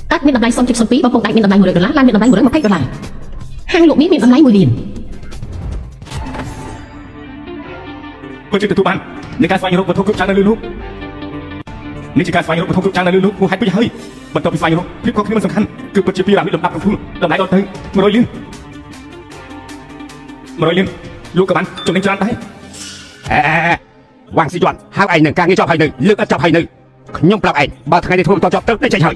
Ác miên đầm lay xong chụp xong phí bao phong đại miên đầm lay $10 lan miên đầm lay $100 hang lụa miên đầm lay $10 Cô chưa được thu bán nênการស្វែងរកវត្ថុគ្រប់យ៉ាងនៅលើលោកនេះជាការស្វែងរកវត្ថុគ្រប់យ៉ាងនៅលើលោកហួសហេតុពេញហើយបន្ទាប់ពីស្វែងរកភាពខុសគ្នាមិនសំខាន់គឺពិតជាពីរ៉ាមីតលំដាប់កំពូលតម្លៃដល់ទៅ100 លានលោកក៏បានចំណេញច្រើនដែរវ៉ាងស៊ីយន់ហៅឯងនឹងការងារចប់ហើយនៅលើកអត់ចប់ហើយនៅខ្ញុំប្រាប់ឯងបើថ្ងៃនេះធ្វើមិនតចប់ទៅចេញហើយ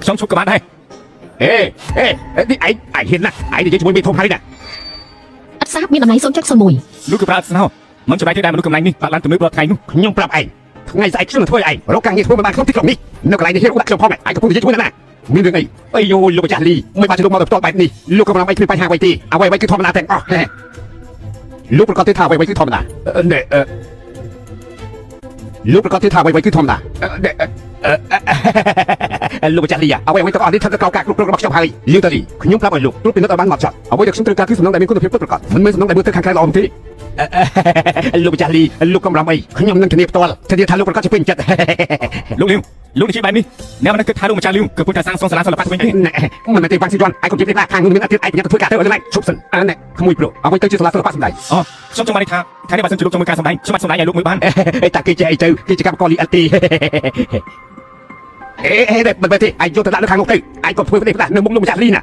ខ្ញុំឈប់ក៏បានដែរនេះឯងហ៊ានណាស់ឯងនិយាយជាមួយមេធំហើយណាអត់សាបមានតម្លៃ0.01លោកក៏ប្រើអត់ស្នោមិនច្បាស់ទេដែលមនុស្សកំណាញ់នេះបាក់ឡើងទៅមើលប្រថ្ងៃនោះខ្ញុំប្រាប់ឯងថ្ងៃស្អែកខ្ញុំនឹងធ្វើឯងរកការងារធ្វើមិនបានក្នុងទីក្រុងនេះនៅកន្លែងនេះហ៊ានដាក់ខ្ញុំផងឯងកំពុងនិយាយជាមួយណាមានរឿងអីអីយោលោកម្ចាស់លីមិនបានជិះលោកមកផ្ទាល់បែបនេះលោកក៏មិនឲ្យគ្មានបញ្ហាអ្វីទេអ្វីគឺធម្មតាទាំងអស់លោកប្រកាសទេថាអ្វីគឺធម្មតាលោកប្រកាសទេថាអ្វីគឺធម្មតាលោកម្ចាស់លីអ្វីទាំងអស់នេះថាទៅកោការគ្រប់គ្រងរបស់ខ្ញុំហើយលឿនទៅនេះខ្ញុំប្រាប់ឲ្យលោកគ្រប់ពិនិត្យឲ្យបានហ្មត់ចត់អ្វីដែលខ្ញុំត្រូវការគឺសំណងដែលមានគុណភាពពិតប្រាកដមិនមែនសំណងដែលមើលទៅខាងក្រៅល្អទេលោកម្ចាស់លីលោកកំរំអីខ្ញុំនឹងធានាផ្ទាល់ធានាថាលោកប្រកាសជាពេញចិត្តលោកលៀងលោកនិយាយបែបនេះអ្នកមិនគិតថាលោកម្ចាស់លៀងកំពុងតែសាងសង់សាលាសិល្បៈវិញទេមិនមែនទេវ៉ាងស៊ីយន់ឯងកុំនិយាយថាខាងនោះមានអធិឯងប្រញាប់ទៅធ្វើការទៅឲ្យឡើងឈប់សិនក្មួយប្រុសអ្វីទៅជាសាលាសិល្បៈសម្ដែងខ្ញុំចង់បានថាថ្ងៃនេះបើសិនជាលោកចង់មើលការសម្ដែងខ្ញុំអាចសម្ដែងឲ្យលោកមើលបានតែគេចេះអីទៅគេជាកម្មករលីអលទីមិនមែនទេឯងយកទៅដាក់នៅខាងនោះទៅឯងក៏ធ្វើផ្ដេសផ្ដាស់នៅមុខលោកម្ចាស់លីណា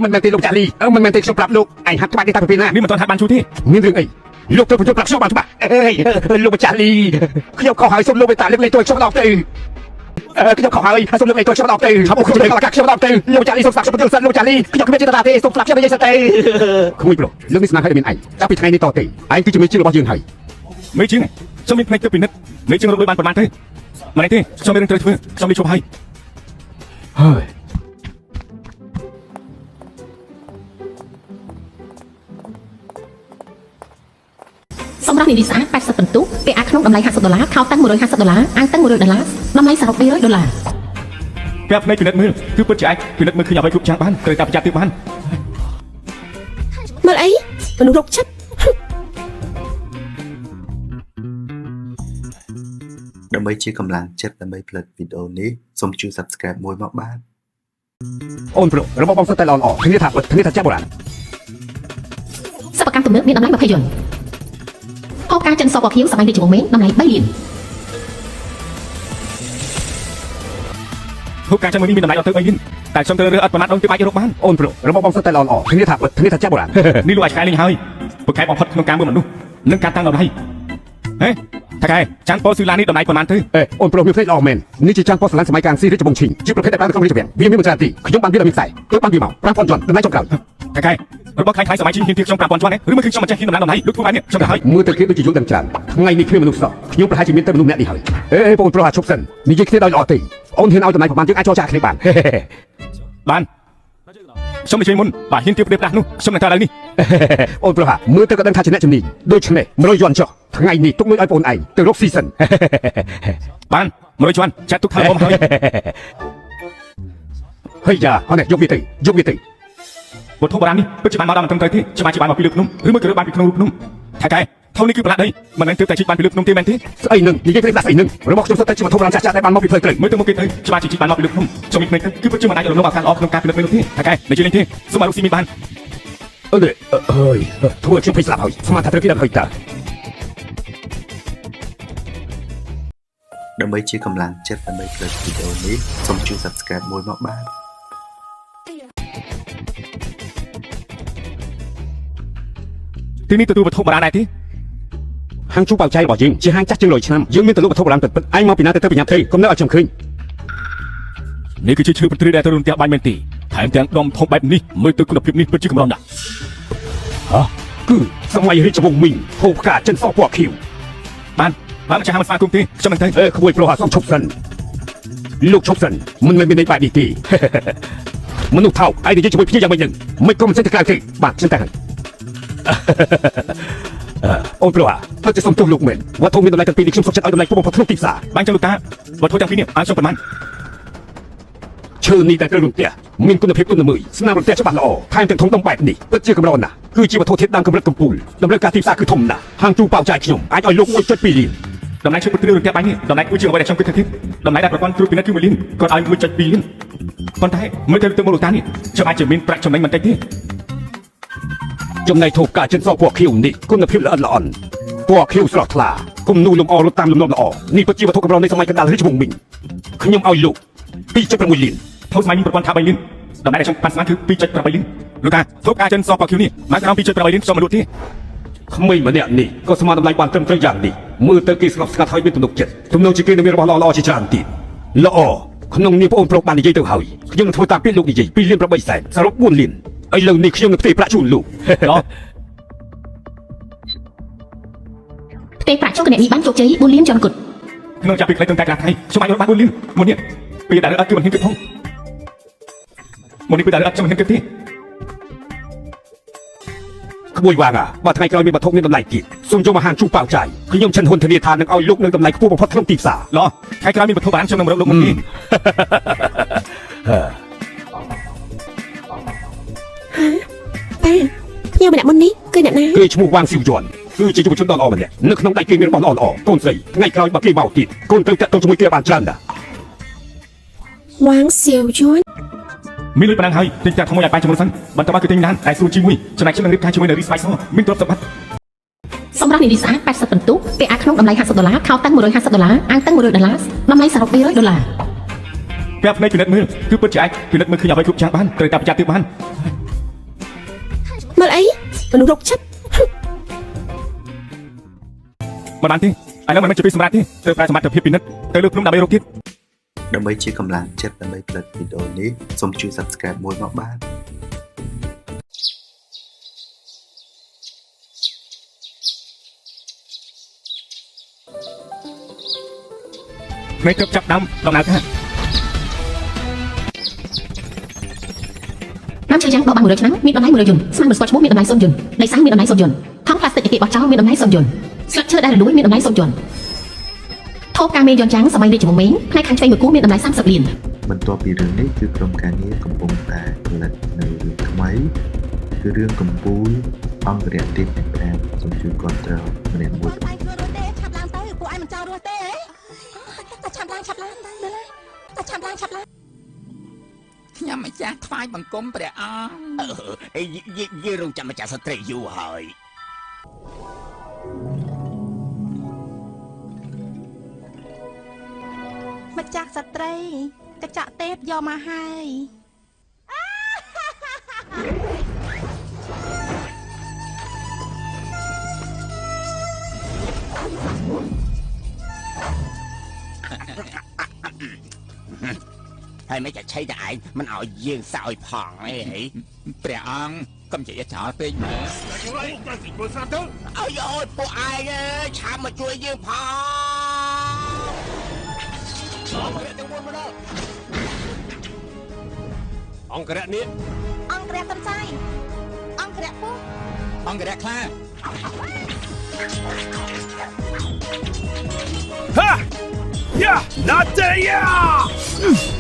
មិនមែនទេលោកម្ចាស់លីមិនមែនទេខ្ញុំប្រាប់លោកឯងហាត់ច្បាស់ទេតែពីណានេះមិនទាន់ហាត់បានជួយទេមានរឿងអីលោកទៅបញ្ចុះប្រាប់ខ្ញុំបានច្បាស់លោកម្ចាស់លីខ្ញុំខុសហើយសូមលោកមេត្តាលើកលែងទោសខ្ញុំម្ដងទៅខ្ញុំខុសហើយសូមលើកលែងទោសខ្ញុំម្ដងទៅខ្ញុំលើកលែងខ្ញុំម្ដងទៅលោកម្ចាស់លីសូមស្លាប់ខ្ញុំទៅសិនលោកម្ចាស់លីខ្ញុំគ្មានចេតនាទេសូមស្លាប់ខ្ញុំនិយាយសិនទៅក្មួយប្រុសលើកនេះស្នាហើយមានឯងចាប់ពីថ្ងៃនេះតទៅឯងគឺជាមេជើងរបស់យើងហើយមេជើងខ្ញុំមានផ្នែកទៅពិនិត្យមេជើងរកលុយបានប៉ុន្មានទេមិនទេខ្ញុំមានរឿងត្រូវធ្វើខ្ញុំនេះជប់ហើយសម្រាប់នារីស្អាត80ពិន្ទុពាក់អាវក្នុងតម្លៃ$50ខោតាំង$150អាវតាំង$100តម្លៃសរុប$200ពាក់ផ្នែកពិនិត្យមើលគឺពិតជាអាចពិនិត្យមើលឃើញអ្វីគ្រប់យ៉ាងបានត្រូវតែប្រចាំទៀតបានមើលអីមនុស្សរកចិត្តដើម្បីជាកម្លាំងចិត្តដើម្បីផលិតវីដេអូនេះសូមជួយ Subscribe មួយមកបាទអូនប្រុសរបស់បងសុទ្ធតែល្អធានាថាចាស់បុរាណសិប្បកម្មទំនើបមានតម្លៃ$20ហូបការចិនសពខៀវសម័យរាជវង្សមេតម្លៃ$3 លានហូបការចិនមួយនេះមានតម្លៃដល់ទៅ$3 លានតែខ្ញុំត្រូវរើសអត់ប្រមាណដល់ពីបាច់រកបានអូនប្រុសរបស់បងសុទ្ធតែល្អធានាថាចាស់បុរាណនេះលោកអាចឆ្កែលេងហើយពូកែបំផុតក្នុងការមើលមនុស្សនិងការតាំងដល់ដៃថាកែចាន់ប៉ូស៊ូឡានេះតម្លៃប្រមាណទៅអូនប្រុសមានផ្លេចល្អមែននេះជាចាន់ប៉ូស៊ូឡាសម័យកាលស៊ីរាជវង្សឈីងជាប្រភេទដែលប្រើក្នុងរាជវាំងវាមានមួយច្រើនទីខ្ញុំបានវាដល់មានខ្សែtôiបានវាមក$5000តម្លៃចុងក្រោយថាកែរបស់ខ្លាំងសម័យឈីងហ៊ានទៀតខ្ញុំ$5000ឬមិនគឺខ្ញុំមិនចេះហ៊ានតម្លៃលោកធ្វើបែបនេះខ្ញុំទៅហើយមើលទៅគេដូចជាយល់ដឹងច្រើនថ្ងៃនេះគ្មានមនុស្សសោះខ្ញុំប្រហែលជាមានតែមនុស្សម្នាក់នេះហើយបងប្រុសអាឈប់សិននិយាយគ្នាដោយល្អទេអូនហ៊ានឲ្យតម្លៃប្រហែលយើងអាចចរចាគ្នាបានខ្ញុំនិយាយមុនបាទហ៊ានទៀតផ្ដេសផ្ដាស់នោះខ្ញុំនឹងទៅឥឡូវនេះអូនប្រុសមើលទៅក៏ដឹងថាជាអ្នកជំនាញដូច្នេះ100យន់ចុះថ្ងៃនេះទុកលុយឲ្យបងឯងទៅរកស៊ីសិនបាន100យន់ចាត់ទុកថាបងហើយយ៉ាអត់នេះយកវាទៅវត្ថុបុរាណនេះពិតជាបានមកដល់មិនត្រឹមត្រូវទេច្បាស់ជាបានមកពីលើភ្នំឬមកគឺបានពីក្នុងរូបភ្នំថាកែធំនេះគឺប្រឡាក់ដីមិនមែនទើបតែជីកបានពីលើភ្នំទេមែនទេស្អីនឹងនិយាយព្រេងស្អីនឹងរបស់ខ្ញុំសុទ្ធតែជាវត្ថុបុរាណចាស់ៗដែលបានមកពីផ្លូវព្រៃមើលទៅមកគេទៅច្បាស់ជាជីកបានមកពីលើភ្នំខ្ញុំមានភ្នែកទៅគឺពិតជាមិនអាចរំលងឱកាសល្អក្នុងការពិនិត្យមើលនោះទេថាកែនិយាយលេងទេសូមឲ្យលោកស៊ីមានបានធ្វើជាភ័យស្លាប់ហើយស្មានថាត្រូវគេដាក់ហើយតើដើម្បីជាកម្លាំងចិត្តដើម្បីផលិតវីដេអូនេះសូមជួយ Subscribe មួយមកបាទទីនេះទទួលវត្ថុបុរាណដែរទេហាងជួបបៅចៃរបស់យើងជាហាងចាស់ជាង100ឆ្នាំយើងមានទទួលវត្ថុបុរាណពិតៗឯងមកពីណាទៅប្រញាប់ទេកុំនៅឲ្យខ្ញុំឃើញនេះគឺជាឈើប្រទ្រីដែលទៅរំទះបាញ់មែនទេថែមទាំងដុំធំបែបនេះមើលទៅគុណភាពនេះពិតជាកម្រណាស់គឺសម័យរាជវង្សមីងហូបផ្កាចិនសពណ៌ខៀវបានចាស់មិនស្វាគមន៍ទេខ្ញុំមិនទៅក្មួយប្រុសសូមឈប់សិនលោកឈប់សិនមិនមែនមានន័យបែបនេះទេមនុស្សថោកឯងនិយាយជាមួយភ្ញៀវយ៉ាងម៉េចនឹងមិនក៏មិនចេះទៅក្រៅទេបាទខ្ញុំតែហើយអូនប្រុសទៅជាសុំទោសលោកមែនវត្ថុមានតម្លៃទាំងពីរនេះខ្ញុំសុំចិត្តឲ្យតម្លៃបំផុតក្នុងទីផ្សារបានចឹងលោកតាវត្ថុទាំងពីរនេះឲ្យខ្ញុំប៉ុន្មានឈើនេះតែត្រូវរំទះមានគុណភាពគុណល្មើយស្នាមរំទះច្បាស់ល្អថែមទាំងធំដុំបែបនេះពិតជាកម្រណាស់ គឺជាវត្ថុធាតុដើមកម្រិតកំពូលតម្រូវការទីផ្សារគឺធំណាស់ហាងជូប៉ៅចាយខ្ញុំអាចឲ្យលោក1.2 លាន តំណែងឈើពុទ្ធគ្រឿងរន្ទះបាញ់នេះតំណែងមួយជាងអ្វីដែលខ្ញុំគិតថាទៀតតំណែងដែលប្រព័ន្ធត្រួតពិនិត្យគឺ1 លានគាត់ឲ្យ 1.2 លានប៉ុន្តែមើលទៅមូលដ្ឋាននេះខ្ញុំអាចจะមានប្រាក់ចំណេញបន្តិចទេ ចំណែកធូបការចិនសពណ៌ខៀវនេះគុណភាពល្អិតល្អន់ពណ៌ខៀវស្រស់ថ្លាគំនូរលម្អរត់តាមលំនាំល្អនេះពិតជាវត្ថុកម្រនៃសម័យកណ្ដាលរាជវង្សមីងខ្ញុំឲ្យលោក 2.6 លាន ធូបស្មៃមានប្រព័ន្ធថា3 លានតំណែងដែលខ្ញុំប៉ាន់ស្មានគឺ 2.8 លានលោកតាធូបការចិនសពគ្រូនេះមកក្រោម 2.8 លានខ្ញុំមិនលក់ទេ ក្មេងម្នាក់នេះក៏ស្មានតម្លៃបានត្រឹមត្រូវយ៉ាងនេះមើលទៅគេស្ងប់ស្ងាត់ហើយមានទំនុកចិត្តទំនងជាគេនឹងមានរបស់ល្អៗជាច្រើនទៀតល្អក្នុងនាមប្អូនប្រុសបាននិយាយទៅហើយខ្ញុំនឹងធ្វើតាមពាក្យលោកនិយាយ 2 លាន 8 សែនសរុប 4 លានឥឡូវនេះខ្ញុំនឹងផ្ទេរប្រាក់ជូនលោក ផ្ទេរប្រាក់ជូនគណនីបានជោគជ័យ4 លានជាន់គុត ក្នុងចាប់ពីខ្លីទៅតែក្រាស់ថ្ងៃខ្ញុំអាចរកបាន4 លានមុននេះពេលដែលអត់គឺមិនហ៊ានគិតផងមុននេះពេលដែលអត់ខ្ញុំមិនហ៊ានគិតទេ ក្មួយវាងបើថ្ងៃក្រោយមានវត្ថុមានតម្លៃទៀតសូមចូលមកហាងជូប៉ៅចាយខ្ញុំឈិនហ៊ុនធានាថានឹងឲ្យលោកនៅតម្លៃខ្ពស់បំផុតក្នុងទីផ្សារ ល្អថ្ងៃក្រោយមានវត្ថុបានខ្ញុំនឹងរកលោកមុននេះ តាខ្ញុំម្នាក់មុននេះគឺអ្នកណា គេឈ្មោះវ៉ាងស៊ីវយ័នគឺជាយុវជនដ៏ល្អម្នាក់នៅក្នុងដៃគេមានរបស់ល្អៗកូនស្រីថ្ងៃក្រោយបើគេមកទៀតកូនត្រូវតាក់ទងជាមួយគេបានច្រើនណាស់ វ៉ាងសៀវយួន មានលុយប៉ុណ្ណឹងហើយទិញតែថ្មីឲ្យបាយជាមួយសិនបន្តមកគឺទិញឡានតែសួរជាមួយចំណែកខ្ញុំនឹងរៀបការជាមួយនៅរីស្បៃសមានទ្រព្យសម្បត្តិ សម្រាប់នារីស្អាត80 ពិន្ទុពាក់អាវក្នុងតម្លៃ$50ខោតាំង$150អាវតាំង$100តម្លៃសរុប$200 ប្រាប់ភ្នែកពិនិត្យមើលគឺពិតជាអាចពិនិត្យមើលឃើញអ្វីគ្រប់យ៉ាងបានត្រូវតែប្រចាំទៀតបាន មើលអីមនុស្សរកចិត្ត មិនបានទេឥឡូវមិនមែនជាពេលសម្រាប់ទេត្រូវប្រើសមត្ថភាពពិនិត្យទៅលើភ្នំដើម្បីរកទៀត ដើម្បីជាកម្លាំងចិត្តដើម្បីផលិតវីដេអូនេះសូមជួយ Subscribe មួយមកបាទ ភ្នែកត្រូវចាប់ដើមដំណើរការ ណាំឈើយ៉ាងដកបាន100ឆ្នាំមានតម្លៃ100យន្តស្មាំមួយស្គាល់ឈ្មោះមានតម្លៃ0យន្តដីសាំងមានតម្លៃ0យន្តថង់ផ្លាស្ទិកគេបោះចោលមានតម្លៃ0យន្តស្លឹកឈើដែលរលួយមានតម្លៃ0យន្តថូបការមេយន្តចាំងសម័យរាជវង្សមីងផ្នែកខាងឆ្វេងមួយគូមានតម្លៃ30 លាន បន្ទាប់ពីរឿងនេះគឺក្រុមការងារកំពុងតែផលិតនៅរឿងថ្មីគឺរឿងកំពូលអង្គរៈទេពខាងសូមជួយគ្រប់គ្រងម្នាក់មួយ បាយធ្វើរស់ទេឆាប់ឡើងទៅពួកឯងមិនចោលរស់ទេតែឆាប់ឡើងទៅលើតែឆាប់ឡើងខ្ញុំម្ចាស់ថ្វាយបង្គំព្រះអង្គយើងរងចាំម្ចាស់ស្ត្រីយូរហើយ ម្ចាស់ស្ត្រីកញ្ចក់ទេពយកមកហើយ ហើយមិនចាឆៃតែឯងមិនឲ្យយើងសោយផងអីហីព្រះអង្គកុំនិយាយចោលពេកមើលអើយអូយពួកឯងអើយឆាប់មកជួយយើងផងអង្គរៈនេះ អង្គរៈតំសាយអង្គរៈពស់ អង្គរៈខ្លា Ha! Yeah! Not there! Yeah!